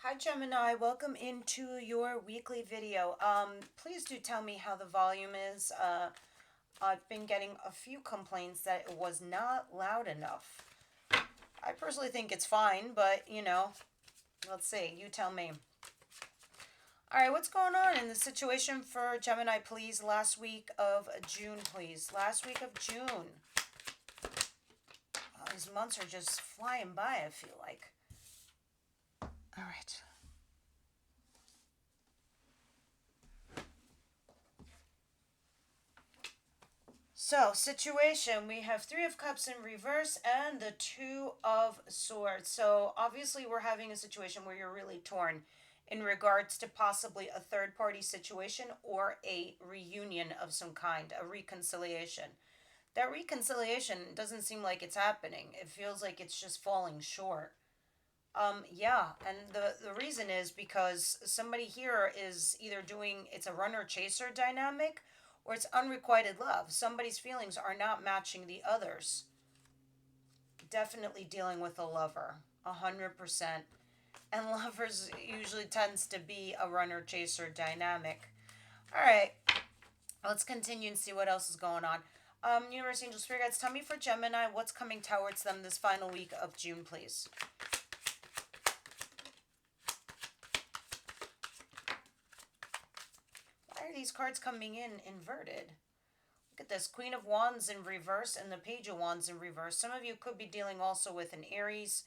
Hi Gemini, welcome into your weekly video. Please do tell me how the volume is. I've been getting a few complaints that it was not loud enough. I personally think it's fine, but let's see. You tell me. All right, what's going on in the situation for Gemini, please? Last week of June, please. Last week of June. Oh, these months are just flying by, I feel like. All right. So, situation, we have Three of Cups in reverse and the Two of Swords. So, obviously, we're having a situation where you're really torn in regards to possibly a third party situation or a reunion of some kind, a reconciliation. That reconciliation doesn't seem like it's happening, it feels like it's just falling short. Yeah, and the reason is because somebody here is either doing it's a runner chaser dynamic or it's unrequited love. Somebody's feelings are not matching the others. Definitely dealing with a lover, 100%. And lovers usually tends to be a runner chaser dynamic. All right, let's continue and see what else is going on. Universe, angel, spirit guides, tell me for Gemini what's coming towards them this final week of June, please. Why are these cards coming in inverted? Look at this, Queen of Wands in reverse and the Page of Wands in reverse. Some of you could be dealing also with an Aries.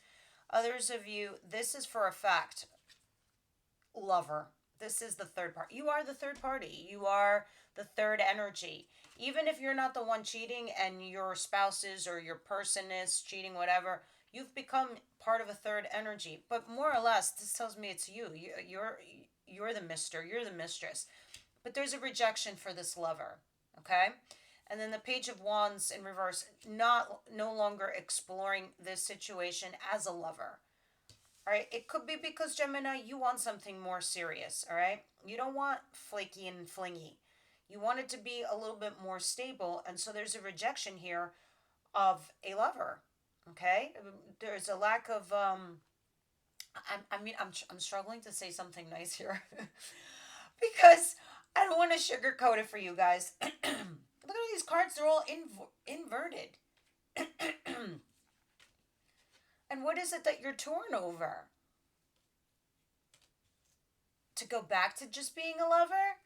Others of you, this is for a fact, lover. This is the third part. You are the third party. You are the third energy. Even if you're not the one cheating and your spouse is or your person is cheating, whatever, you've become part of a third energy. But more or less, this tells me it's you. You're the mister. You're the mistress. But there's a rejection for this lover. Okay? And then the Page of Wands in reverse, not no longer exploring this situation as a lover. All right, it could be because Gemini, you want something more serious. All right, you don't want flaky and flingy. You want it to be a little bit more stable, and so there's a rejection here of a lover. Okay, there's a lack of I'm struggling to say something nice here because I don't want to sugarcoat it for you guys. Look at all these cards; they're all inverted. And what is it that you're torn over? To go back to just being a lover?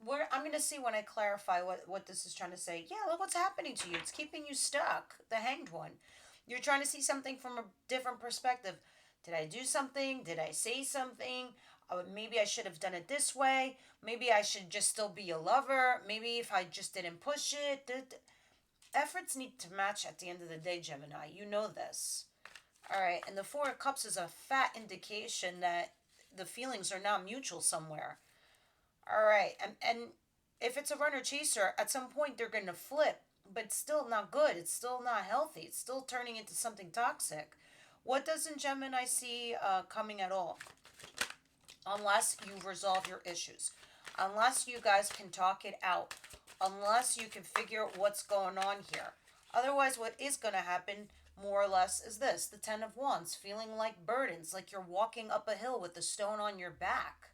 Where I'm gonna see when I clarify what this is trying to say. Yeah, look what's happening to you. It's keeping you stuck. The Hanged One. You're trying to see something from a different perspective. Did I do something? Did I say something? Maybe I should have done it this way. Maybe I should just still be a lover. Maybe if I just didn't push it. Efforts need to match at the end of the day, Gemini. You know this. All right, and the Four of Cups is a fat indication that the feelings are now mutual somewhere. All right, and if it's a runner chaser, at some point they're going to flip, but it's still not good. It's still not healthy. It's still turning into something toxic. What doesn't Gemini see coming at all? Unless you resolve your issues, unless you guys can talk it out, unless you can figure out what's going on here. Otherwise, what is going to happen more or less is this: the Ten of Wands, feeling like burdens, like you're walking up a hill with a stone on your back.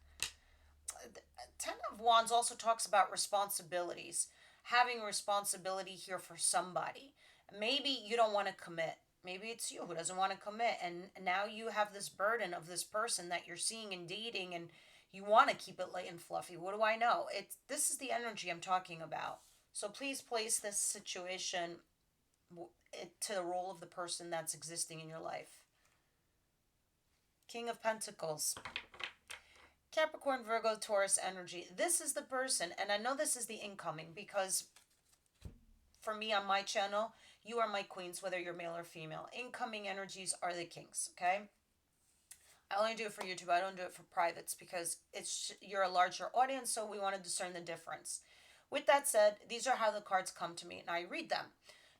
Ten of Wands also talks about responsibilities, having responsibility here for somebody. Maybe you don't want to commit. Maybe it's you who doesn't want to commit, and now you have this burden of this person that you're seeing and dating, and you want to keep it light and fluffy. What do I know? It's this is the energy I'm talking about. So please place this situation to the role of the person that's existing in your life. King of Pentacles. Capricorn, Virgo, Taurus energy. This is the person, and I know this is the incoming because for me on my channel, you are my queens, whether you're male or female. Incoming energies are the kings, okay? I only do it for YouTube. I don't do it for privates because you're a larger audience, so we want to discern the difference. With that said, these are how the cards come to me, and I read them.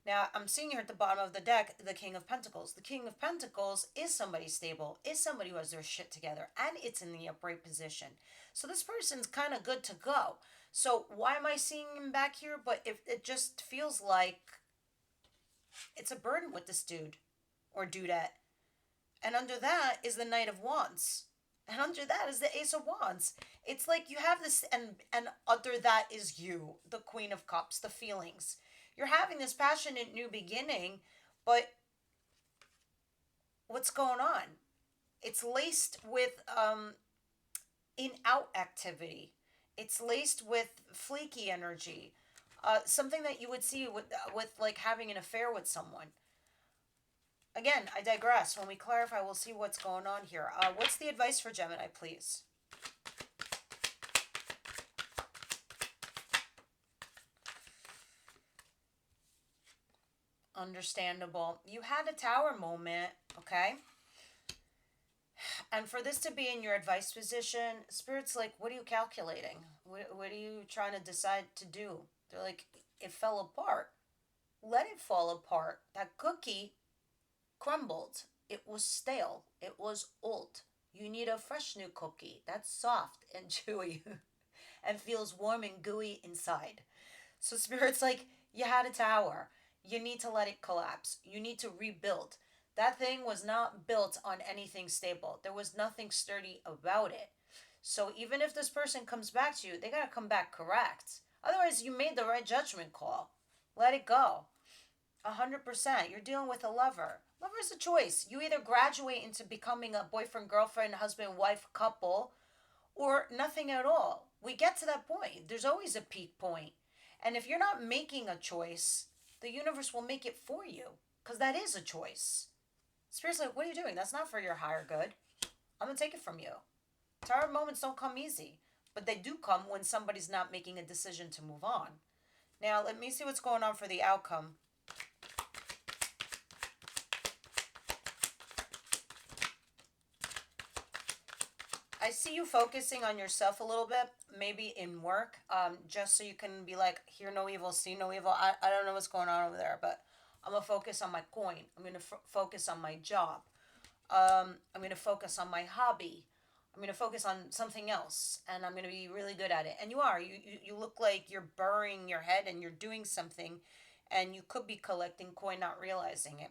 Now, I'm seeing here at the bottom of the deck, the King of Pentacles. The King of Pentacles is somebody stable, is somebody who has their shit together, and it's in the upright position. So this person's kind of good to go. So why am I seeing him back here? But if it just feels like it's a burden with this dude or dudette. And under that is the Knight of Wands. And under that is the Ace of Wands. It's like you have this, and under that is you, the Queen of Cups, the feelings. You're having this passionate new beginning, but what's going on? It's laced with in out activity. It's laced with flaky energy. Something that you would see with like having an affair with someone. Again, I digress. When we clarify, we'll see what's going on here. What's the advice for Gemini, please? Understandable. You had a tower moment, okay? And for this to be in your advice position, Spirit's like, what are you calculating? What are you trying to decide to do? They're like, it fell apart. Let it fall apart. That cookie crumbled. It was stale. It was old. You need a fresh new cookie that's soft and chewy and feels warm and gooey inside. So Spirit's like, you had a tower. You need to let it collapse. You need to rebuild. That thing was not built on anything stable. There was nothing sturdy about it. So even if this person comes back to you, they gotta come back correct. Otherwise, you made the right judgment call. Let it go. 100%. You're dealing with a lover. Lover is a choice. You either graduate into becoming a boyfriend, girlfriend, husband, wife couple, or nothing at all. We get to that point. There's always a peak point. And if you're not making a choice, the universe will make it for you because that is a choice. Spirit's like, what are you doing? That's not for your higher good. I'm going to take it from you. Tower moments don't come easy, but they do come when somebody's not making a decision to move on. Now, let me see what's going on for the outcome. I see you focusing on yourself a little bit, maybe in work, just so you can be like, hear no evil, see no evil. I don't know what's going on over there, but I'm going to focus on my coin. I'm going to focus on my job. I'm going to focus on my hobby. I'm going to focus on something else, and I'm going to be really good at it. And you are. You look like you're burying your head and you're doing something, and you could be collecting coin, not realizing it.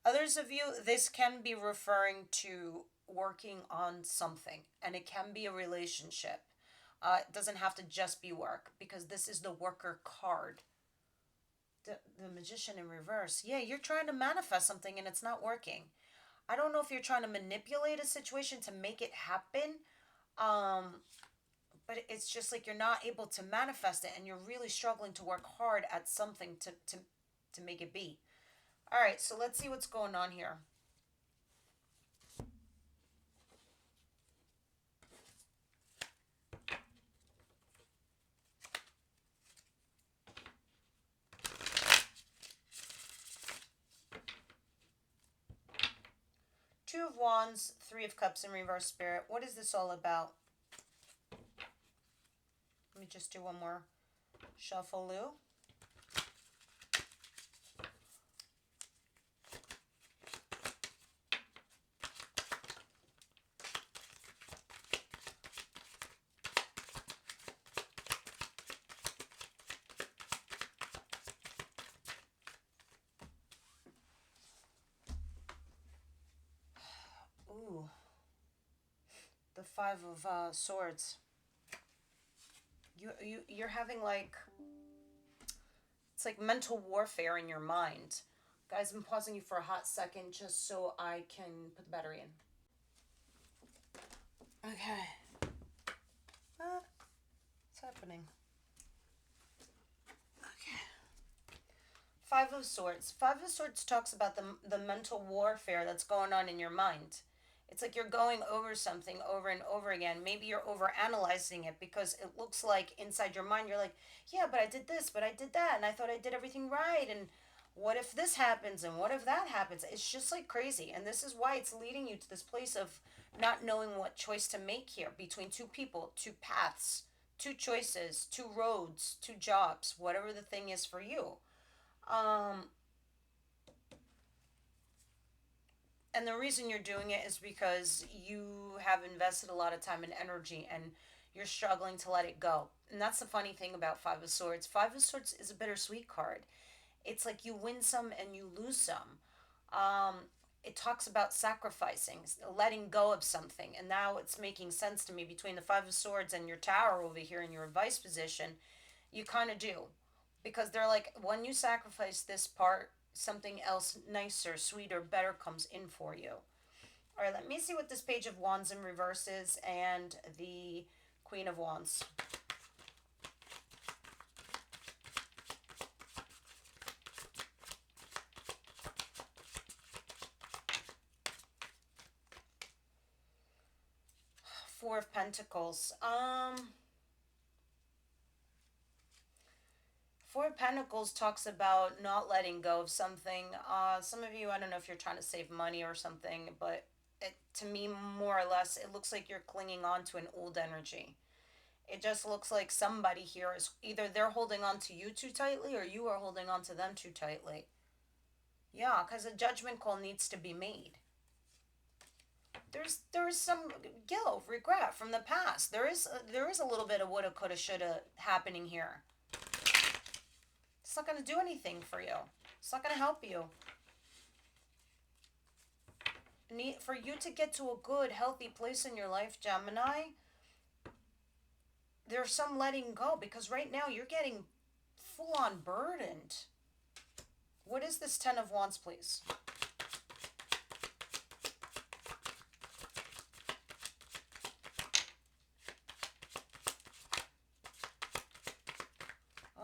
Others of you, this can be referring to working on something, and it can be a relationship. It doesn't have to just be work because this is the worker card. The magician in reverse. Yeah, you're trying to manifest something and it's not working. I don't know if you're trying to manipulate a situation to make it happen, um, but it's just like you're not able to manifest it and you're really struggling to work hard at something to make it be. All right, so let's see what's going on here. Two of Wands, Three of Cups in reverse, Spirit. What is this all about? Let me just do one more shuffle, Lou. Ooh, the Five of Swords. You're having like it's like mental warfare in your mind. Guys, I'm pausing you for a hot second just so I can put the battery in. Okay. What's happening? Okay. Five of Swords. Five of Swords talks about the mental warfare that's going on in your mind. It's like you're going over something over and over again. Maybe you're over analyzing it because it looks like inside your mind you're like, yeah, but I did this, but I did that, and I thought I did everything right, and what if this happens and what if that happens? It's just like crazy. And this is why it's leading you to this place of not knowing what choice to make here between two people, two paths, two choices, two roads, two jobs, whatever the thing is for you. Um, and the reason you're doing it is because you have invested a lot of time and energy and you're struggling to let it go. And that's the funny thing about Five of Swords. Five of Swords is a bittersweet card. It's like you win some and you lose some. Um, it talks about sacrificing, letting go of something. And now it's making sense to me between the Five of Swords and your Tower over here in your advice position. You kind of do. Because they're like, when you sacrifice this part, something else nicer, sweeter, better comes in for you. All right, let me see what this Page of Wands in reverse is and the Queen of Wands. Four of Pentacles. Four of Pentacles talks about not letting go of something. Some of you, I don't know if you're trying to save money or something, but to me, more or less, it looks like you're clinging on to an old energy. It just looks like somebody here is either they're holding on to you too tightly or you are holding on to them too tightly. Yeah, because a judgment call needs to be made. There's some guilt, regret from the past. There is a little bit of woulda, coulda, shoulda happening here. It's not going to do anything for you. It's not going to help you. For you to get to a good, healthy place in your life, Gemini, there's some letting go because right now you're getting full on burdened. What is this Ten of Wands, please?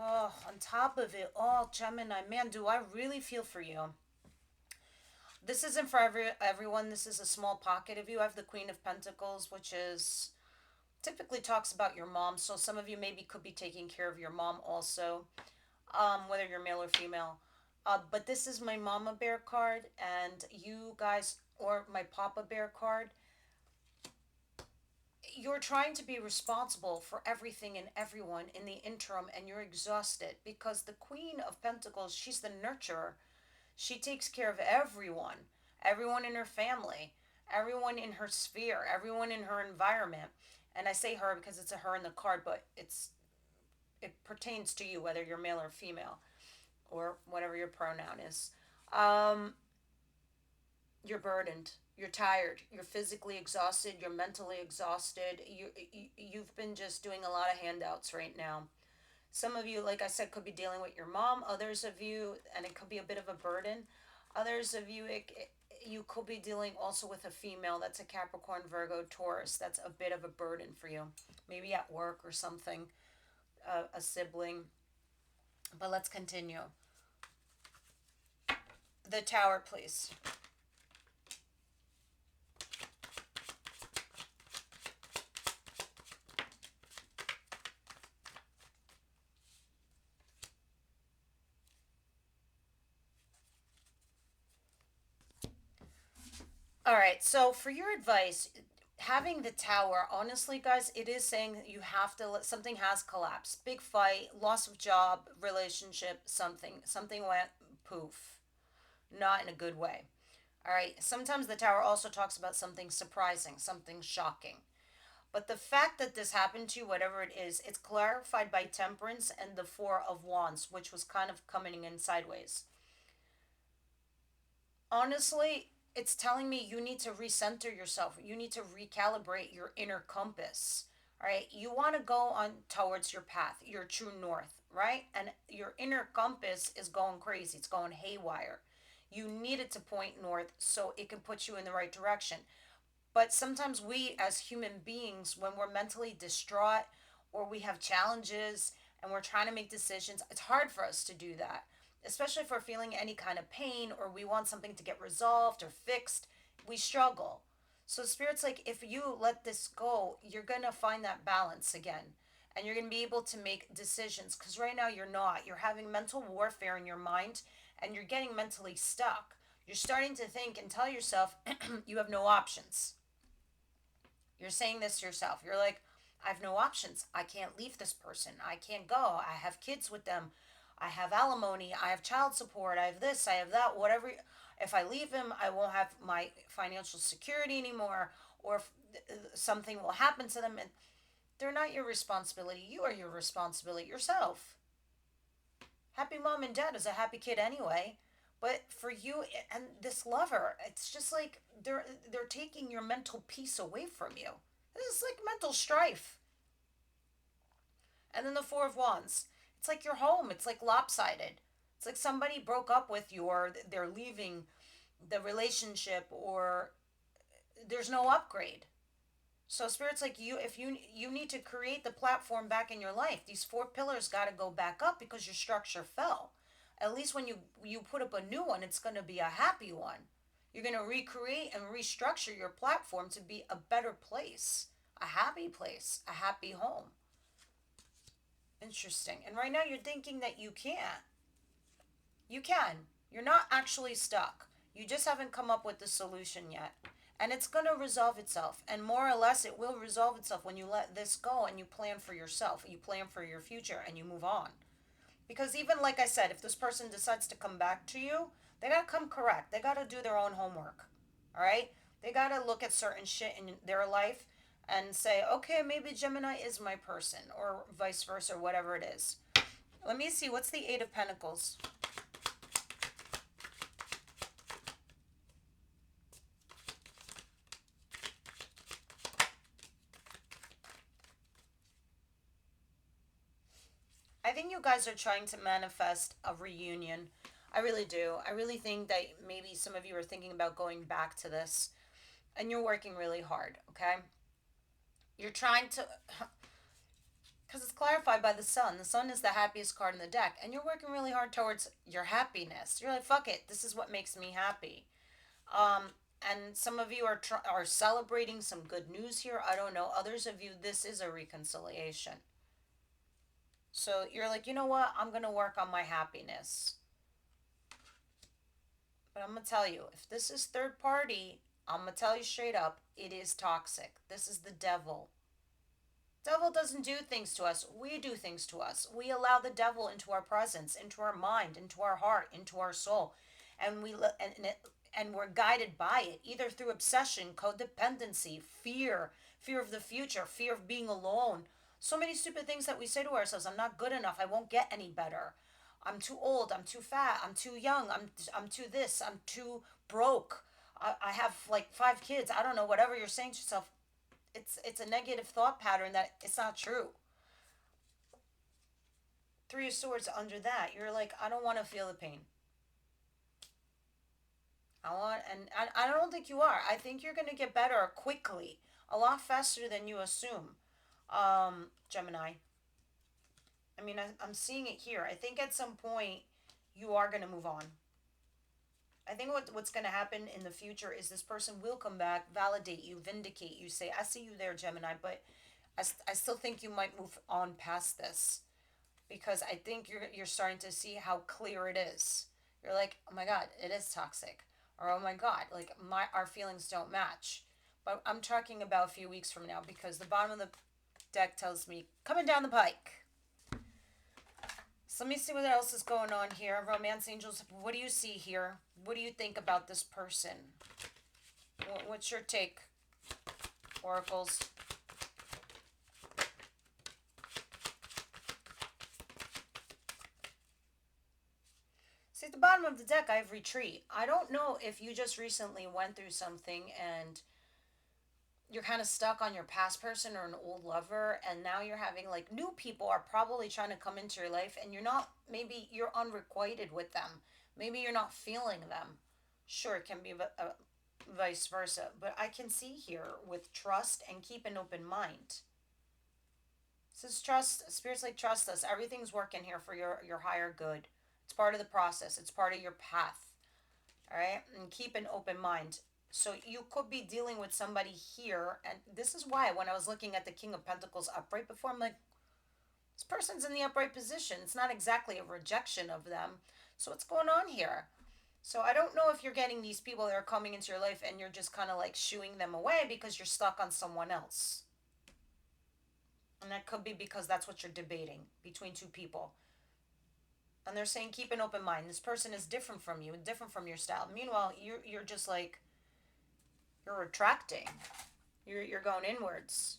Oh, on top of it all, Gemini, man, do I really feel for you. This isn't for everyone. This is a small pocket of you. I have the Queen of Pentacles, which is typically talks about your mom. So some of you maybe could be taking care of your mom also, whether you're male or female. But this is my Mama Bear card, and you guys, or my Papa Bear card, you're trying to be responsible for everything and everyone in the interim, and you're exhausted because the Queen of Pentacles, she's the nurturer. She takes care of everyone, everyone in her family, everyone in her sphere, everyone in her environment. And I say her because it's a her in the card, but it pertains to you whether you're male or female or whatever your pronoun is. Um, you're burdened. You're tired. You're physically exhausted. You're mentally exhausted. You've been just doing a lot of handouts right now. Some of you, like I said, could be dealing with your mom. Others of you, and it could be a bit of a burden. Others of you, you could be dealing also with a female that's a Capricorn, Virgo, Taurus. That's a bit of a burden for you. Maybe at work or something, a sibling. But let's continue. The Tower, please. All right. So for your advice, having the Tower, honestly, guys, it is saying that you have to let something has collapsed. Big fight, loss of job, relationship, something went poof, not in a good way. All right. Sometimes the Tower also talks about something surprising, something shocking. But the fact that this happened to you, whatever it is, it's clarified by Temperance and the Four of Wands, which was kind of coming in sideways. Honestly, it's telling me you need to recenter yourself. You need to recalibrate your inner compass. All right, you want to go on towards your path, your true north, right? And your inner compass is going crazy. It's going haywire. You need it to point north so it can put you in the right direction. But sometimes we, as human beings, when we're mentally distraught or we have challenges and we're trying to make decisions, it's hard for us to do that, especially if we're feeling any kind of pain or we want something to get resolved or fixed. We struggle. So, Spirit's like, if you let this go, you're going to find that balance again. And you're going to be able to make decisions because right now you're not. You're having mental warfare in your mind and you're getting mentally stuck. You're starting to think and tell yourself you have no options. You're saying this to yourself. You're like, I have no options. I can't leave this person. I can't go. I have kids with them. I have alimony. I have child support. I have this. I have that. Whatever. If I leave him, I won't have my financial security anymore, or if something will happen to them. And they're not your responsibility. You are your responsibility yourself. Happy mom and dad is a happy kid anyway. But for you and this lover, it's just like they're taking your mental peace away from you. This is like mental strife. And then the Four of Wands. It's like your home. It's like lopsided. It's like somebody broke up with you, or they're leaving the relationship, or there's no upgrade. So spirit's like, if you need to create the platform back in your life. These four pillars got to go back up because your structure fell. At least when you put up a new one, it's going to be a happy one. You're going to recreate and restructure your platform to be a better place, a happy home. Interesting. And right now you're thinking that you can't. You can. You're not actually stuck. You just haven't come up with the solution yet. And it's going to resolve itself. And more or less, it will resolve itself when you let this go and you plan for yourself. You plan for your future and you move on. Because even like I said, if this person decides to come back to you, they got to come correct. They got to do their own homework. All right? They got to look at certain shit in their life and say, okay, maybe Gemini is my person, or vice versa, or whatever it is. Let me see. What's the Eight of Pentacles? I think you guys are trying to manifest a reunion. I really do. I really think that maybe some of you are thinking about going back to this, and you're working really hard, okay? You're trying to, because it's clarified by the sun. The sun is the happiest card in the deck, and you're working really hard towards your happiness. You're like, fuck it, this is what makes me happy. Um, and some of you are celebrating some good news here. I don't know. Others of you, this is a reconciliation. So you're like, you know what? I'm gonna work on my happiness. But I'm gonna tell you, if this is third party, I'm gonna tell you straight up, it is toxic. This is the devil. Devil doesn't do things to us. We do things to us. We allow the devil into our presence, into our mind, into our heart, into our soul, and and we're guided by it, either through obsession, codependency, fear of the future, fear of being alone. So many stupid things that we say to ourselves. I'm not good enough. I won't get any better. I'm too old. I'm too fat. I'm too young. I'm too this. I'm too broke. I have like five kids. I don't know. Whatever you're saying to yourself, it's a negative thought pattern that it's not true. Three of Swords under that. You're like, I don't want to feel the pain. I don't think you are. I think you're gonna get better quickly, a lot faster than you assume. Gemini. I mean, I'm seeing it here. I think at some point you are gonna move on. I think what's gonna happen in the future is this person will come back, validate you, vindicate you, say, I see you there, Gemini, but I still think you might move on past this, because I think you're starting to see how clear it is. You're like, oh my god, it is toxic, or oh my god, like my our feelings don't match. But I'm talking about a few weeks from now, because the bottom of the deck tells me coming down the pike. So let me see what else is going on here. Romance angels, what do you see here? What do you think about this person? What's your take, oracles? See, at the bottom of the deck, I have retreat. I don't know if you just recently went through something and you're kind of stuck on your past person or an old lover, and now you're having like new people are probably trying to come into your life, and you're not, maybe you're unrequited with them. Maybe you're not feeling them. Sure, it can be vice versa, but I can see here with trust and keep an open mind. This is trust. Spirits like, trust us. Everything's working here for your higher good. It's part of the process. It's part of your path. All right, and keep an open mind. So you could be dealing with somebody here, and this is why when I was looking at the King of Pentacles upright before, I'm like, this person's in the upright position. It's not exactly a rejection of them. So what's going on here? So I don't know if you're getting these people that are coming into your life and you're just kind of like shooing them away because you're stuck on someone else. And that could be because that's what you're debating between two people. And they're saying keep an open mind. This person is different from you, different from your style. Meanwhile, you're just like, you're retracting. You're going inwards.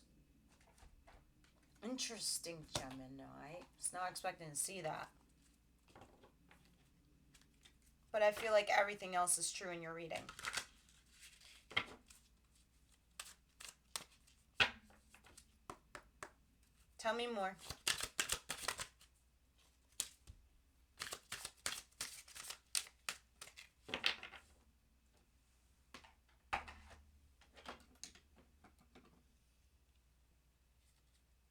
Interesting, Gemini. Was not expecting to see that. but I feel like everything else is true in your reading. Tell me more.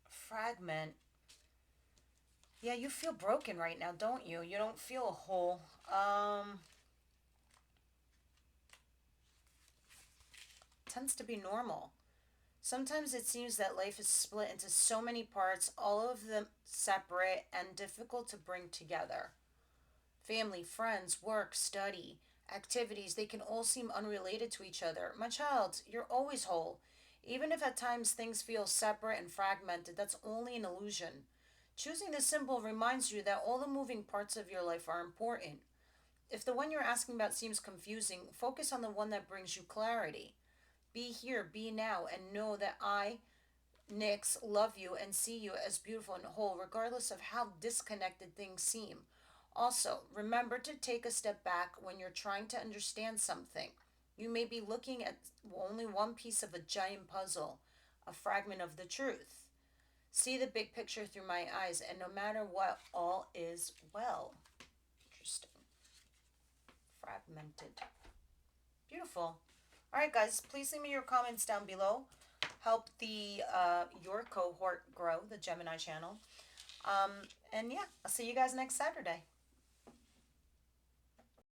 Fragment. Yeah, you feel broken right now, don't you? You don't feel whole. Tends to be normal. Sometimes it seems that life is split into so many parts, all of them separate and difficult to bring together. Family, friends, work, study, activities, they can all seem unrelated to each other. My child, you're always whole. Even if at times things feel separate and fragmented, that's only an illusion. Choosing this symbol reminds you that all the moving parts of your life are important. If the one you're asking about seems confusing, focus on the one that brings you clarity. Be here, be now, and know that I, Nyx, love you and see you as beautiful and whole, regardless of how disconnected things seem. Also, remember to take a step back when you're trying to understand something. You may be looking at only one piece of a giant puzzle, a fragment of the truth. See the big picture through my eyes, and no matter what, all is well. Interesting. Fragmented. Beautiful. All right, guys, please leave me your comments down below. Help the your cohort grow, the Gemini channel. And yeah, I'll see you guys next Saturday.